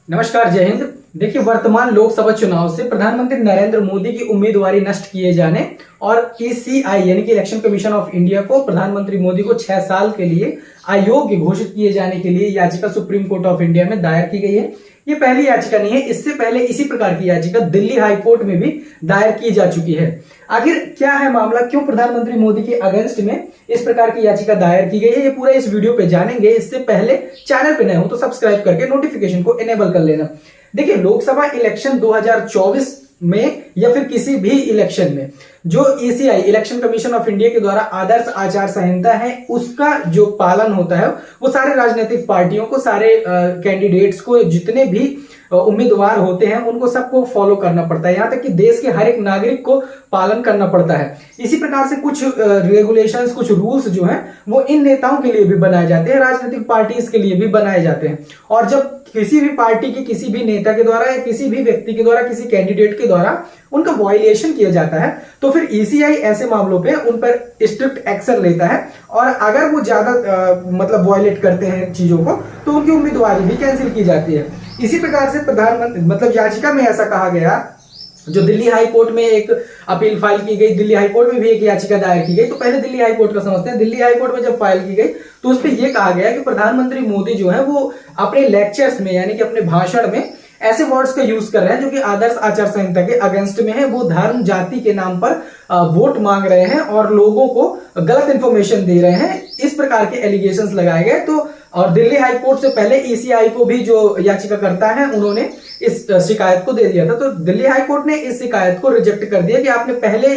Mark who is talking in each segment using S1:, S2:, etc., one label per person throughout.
S1: नमस्कार, जय हिंद। देखिए, वर्तमान लोकसभा चुनाव से प्रधानमंत्री नरेंद्र मोदी की उम्मीदवारी नष्ट किए जाने और ईसीआई यानी कि इलेक्शन कमीशन ऑफ इंडिया को प्रधानमंत्री मोदी को 6 साल के लिए अयोग्य घोषित किए जाने के लिए याचिका सुप्रीम कोर्ट ऑफ इंडिया में दायर की गई है। ये पहली याचिका नहीं है, इससे पहले इसी प्रकार की याचिका दिल्ली हाई कोर्ट में भी दायर की जा चुकी है। आखिर क्या है मामला, क्यों प्रधानमंत्री मोदी के अगेंस्ट में इस प्रकार की याचिका दायर की गई है, ये पूरा इस वीडियो पे जानेंगे। इससे पहले चैनल पे नए हो तो सब्सक्राइब करके नोटिफिकेशन को इनेबल कर लेना। देखिए, लोकसभा इलेक्शन 2024 में या फिर किसी भी इलेक्शन में जो ECI election commission of India के द्वारा आदर्श आचार संहिता है उसका जो पालन होता है वो सारे राजनीतिक पार्टियों को, सारे कैंडिडेट्स को, जितने भी उम्मीदवार होते हैं उनको सबको फॉलो करना पड़ता है। यहां तक कि देश के हर एक नागरिक को पालन करना पड़ता है। इसी प्रकार से कुछ रेगुलेशंस, कुछ रूल्स जो हैं वो इन नेताओं के लिए भी बनाए जाते हैं, राजनीतिक पार्टीज के लिए भी बनाए जाते हैं। और जब किसी भी पार्टी के किसी भी नेता के द्वारा या किसी भी व्यक्ति के द्वारा, किसी कैंडिडेट के द्वारा उनका वायलेशन किया जाता है तो फिर ईसीआई ऐसे मामलों पे उन पर स्ट्रिक्ट एक्शन लेता है। और अगर वो ज्यादा मतलब वायलेट करते हैं चीजों को तो उनकी उम्मीदवारी भी कैंसिल की जाती है। इसी प्रकार से प्रधानमंत्री मतलब याचिका में ऐसा कहा गया, जो दिल्ली हाई कोर्ट में एक अपील फाइल की गई, दिल्ली हाई कोर्ट में भी एक याचिका दायर की गई। तो पहले दिल्ली हाई कोर्ट का समझते हैं। दिल्ली हाई कोर्ट में जब फाइल की गई तो उस पर यह कहा गया कि प्रधानमंत्री मोदी जो है वो अपने लेक्चर्स में यानी कि अपने भाषण में ऐसे वर्ड्स का यूज कर रहे हैं जो कि आदर्श आचार संहिता के अगेंस्ट में है। वो धर्म जाति के नाम पर वोट मांग रहे हैं और लोगों को गलत इंफॉर्मेशन दे रहे हैं, इस प्रकार के एलिगेशंस लगाए गए। तो और दिल्ली हाई कोर्ट से पहले ईसीआई को भी जो याचिका करता है उन्होंने इस शिकायत को दे दिया था। तो दिल्ली हाई कोर्ट ने इस शिकायत को रिजेक्ट कर दिया कि आपने पहले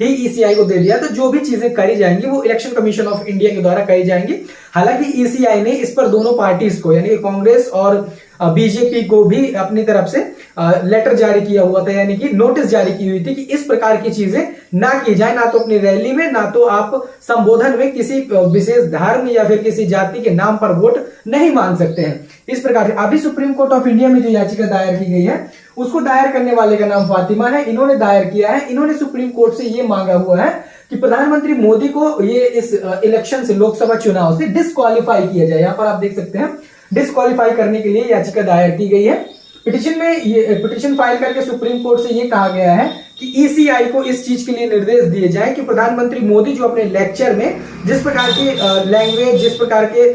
S1: ही ईसीआई को दे दिया, तो जो भी चीजें करी जाएंगी वो इलेक्शन कमीशन ऑफ इंडिया के द्वारा करी जाएंगी। हालांकि ईसीआई ने इस पर दोनों पार्टीज को यानी कि कांग्रेस और बीजेपी को भी अपनी तरफ से लेटर जारी किया हुआ था, यानी कि नोटिस जारी की हुई थी कि इस प्रकार की चीजें ना की जाए, ना तो अपनी रैली में, ना तो आप संबोधन में किसी विशेष धर्म या फिर किसी जाति के नाम पर वोट नहीं मांग सकते हैं। इस प्रकार अभी सुप्रीम कोर्ट ऑफ इंडिया में जो याचिका दायर की गई है उसको दायर करने वाले का नाम फातिमा है। इन्होंने दायर किया है, इन्होंने सुप्रीम कोर्ट से ये मांगा हुआ है कि प्रधानमंत्री मोदी को ये इस इलेक्शन से, लोकसभा चुनाव से डिस्क्वालीफाई किया जाए। यहां पर आप देख सकते हैं डिस्क्वालीफाई करने के लिए याचिका दायर की गई है। पिटीशन में ये पिटीशन फाइल करके सुप्रीम कोर्ट से ये कहा गया है कि ईसीआई को इस चीज के लिए निर्देश दिए जाए कि प्रधानमंत्री मोदी जो अपने लेक्चर में जिस प्रकार की लैंग्वेज, जिस प्रकार के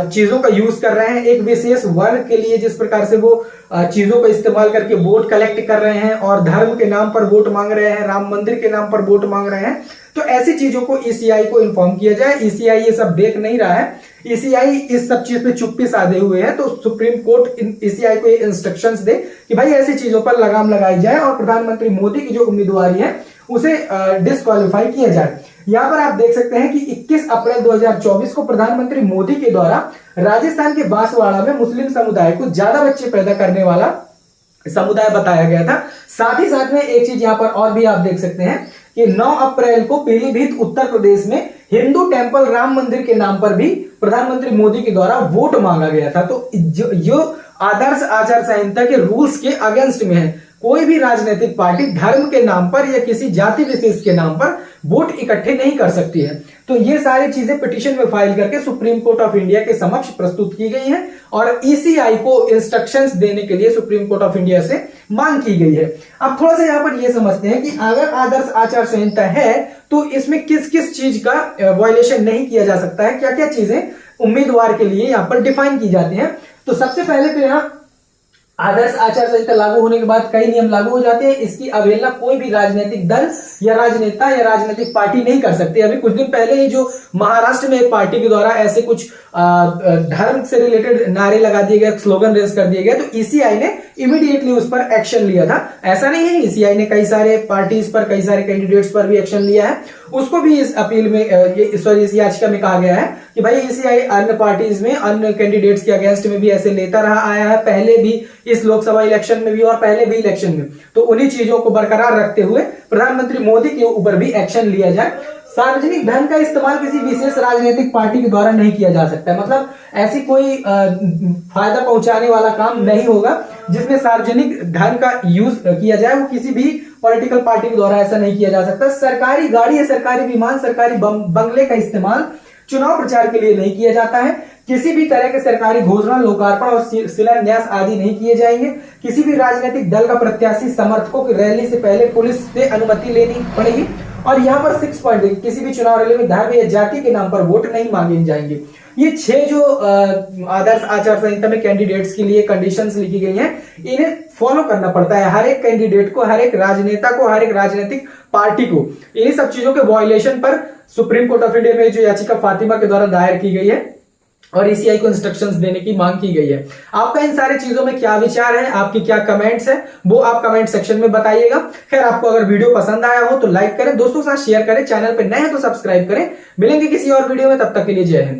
S1: चीजों का यूज कर रहे हैं, एक विशेष वर्ग के लिए जिस प्रकार से वो चीजों का इस्तेमाल करके वोट कलेक्ट कर रहे हैं और धर्म के नाम पर वोट मांग रहे हैं, राम मंदिर के नाम पर वोट मांग रहे हैं, तो ऐसी चीजों को ईसीआई को इन्फॉर्म किया जाए। ईसीआई ये सब देख नहीं रहा है, ईसीआई इस सब चीज पे चुप्पी साधे हुए है। तो सुप्रीम कोर्ट ईसीआई को इंस्ट्रक्शंस दे कि भाई ऐसी चीजों पर लगाम लगाई जाए और प्रधानमंत्री मोदी की जो उम्मीदवारी है उसे डिस्क्वालीफाई किया जाए। यहां पर आप देख सकते हैं कि 21 अप्रैल 2024 को प्रधानमंत्री मोदी के द्वारा राजस्थान के बांसवाड़ा में मुस्लिम समुदाय को ज्यादा बच्चे पैदा करने वाला समुदाय बताया गया था। साथ ही साथ में एक चीज यहां पर और भी आप देख सकते हैं कि 9 अप्रैल को पीलीभीत उत्तर प्रदेश में हिंदू टेंपल राम मंदिर के नाम पर भी प्रधानमंत्री मोदी के द्वारा वोट मांगा गया था। तो जो आदर्श आचार संहिता के रूल्स के अगेंस्ट में है। कोई भी राजनीतिक पार्टी धर्म के नाम पर या किसी जाति विशेष के नाम पर वोट इकट्ठे नहीं कर सकती है। तो ये सारी चीजें पिटीशन में फाइल करके सुप्रीम कोर्ट ऑफ इंडिया के समक्ष प्रस्तुत की गई हैं और ईसीआई को इंस्ट्रक्शंस देने के लिए सुप्रीम कोर्ट ऑफ इंडिया से मांग की गई है। अब थोड़ा सा यहां पर यह समझते हैं कि अगर आदर्श आचार संहिता है तो इसमें किस किस चीज का वायलेशन नहीं किया जा सकता है, क्या क्या चीजें उम्मीदवार के लिए यहां पर डिफाइन की जाती हैं। तो सबसे पहले तो यहां आदर्श आचार संहिता लागू होने के बाद कई नियम लागू हो जाते हैं। इसकी अवहेलना कोई भी राजनीतिक दल या राजनेता या राजनीतिक पार्टी नहीं कर सकती। अभी कुछ दिन पहले ही जो महाराष्ट्र में एक पार्टी के द्वारा ऐसे कुछ धर्म से रिलेटेड नारे लगा दिए गए, स्लोगन रेज कर दिए गए, तो ईसीआई ने इमीडिएटली उस पर एक्शन लिया था। ऐसा नहीं है, ईसीआई ने कई सारे पार्टीज पर, कई सारे कैंडिडेट्स पर भी एक्शन लिया है। उसको भी इस अपील में इस याचिका में कहा गया है कि भाई ईसीआई अन्य पार्टीज में, अन्य कैंडिडेट्स के अगेंस्ट में भी ऐसे लेता रहा आया है, पहले भी इस लोकसभा इलेक्शन में भी और पहले भी इलेक्शन में। तो उन्हीं चीजों को बरकरार रखते हुए प्रधानमंत्री मोदी के ऊपर भी एक्शन लिया जाए। सार्वजनिक धन का इस्तेमाल किसी विशेष राजनीतिक पार्टी के द्वारा नहीं किया जा सकता है। मतलब ऐसी कोई फायदा पहुंचाने वाला काम नहीं होगा जिसमें सार्वजनिक धन का यूज किया जाए, वो किसी भी पॉलिटिकल पार्टी के द्वारा ऐसा नहीं किया जा सकता। सरकारी गाड़ी या सरकारी विमान, सरकारी बंगले का इस्तेमाल चुनाव प्रचार के लिए नहीं किया जाता है। किसी भी तरह के सरकारी घोषणा, लोकार्पण और शिलान्यास आदि नहीं किए जाएंगे। किसी भी राजनीतिक दल का प्रत्याशी समर्थकों की रैली से पहले पुलिस से अनुमति लेनी पड़ेगी। और यहाँ पर 6 पॉइंट देखिए, किसी भी चुनाव रैली में धर्म या जाति के नाम पर वोट नहीं मांगे जाएंगे। ये 6 जो आदर्श आचार संहिता में कैंडिडेट्स के लिए कंडीशंस लिखी गई हैं, इन्हें फॉलो करना पड़ता है हर एक कैंडिडेट को, हर एक राजनेता को, हर एक राजनीतिक पार्टी को। इन्हीं सब चीजों के वायलेशन पर सुप्रीम कोर्ट ऑफ इंडिया में जो याचिका फातिमा के द्वारा दायर की गई है और ईसीआई को इंस्ट्रक्शंस देने की मांग की गई है। आपका इन सारी चीजों में क्या विचार है, आपकी क्या कमेंट्स है, वो आप कमेंट सेक्शन में बताइएगा। खैर, आपको अगर वीडियो पसंद आया हो तो लाइक करें, दोस्तों के साथ शेयर करें, चैनल पे नए हैं तो सब्सक्राइब करें। मिलेंगे किसी और वीडियो में, तब तक के लिए जय हिंद।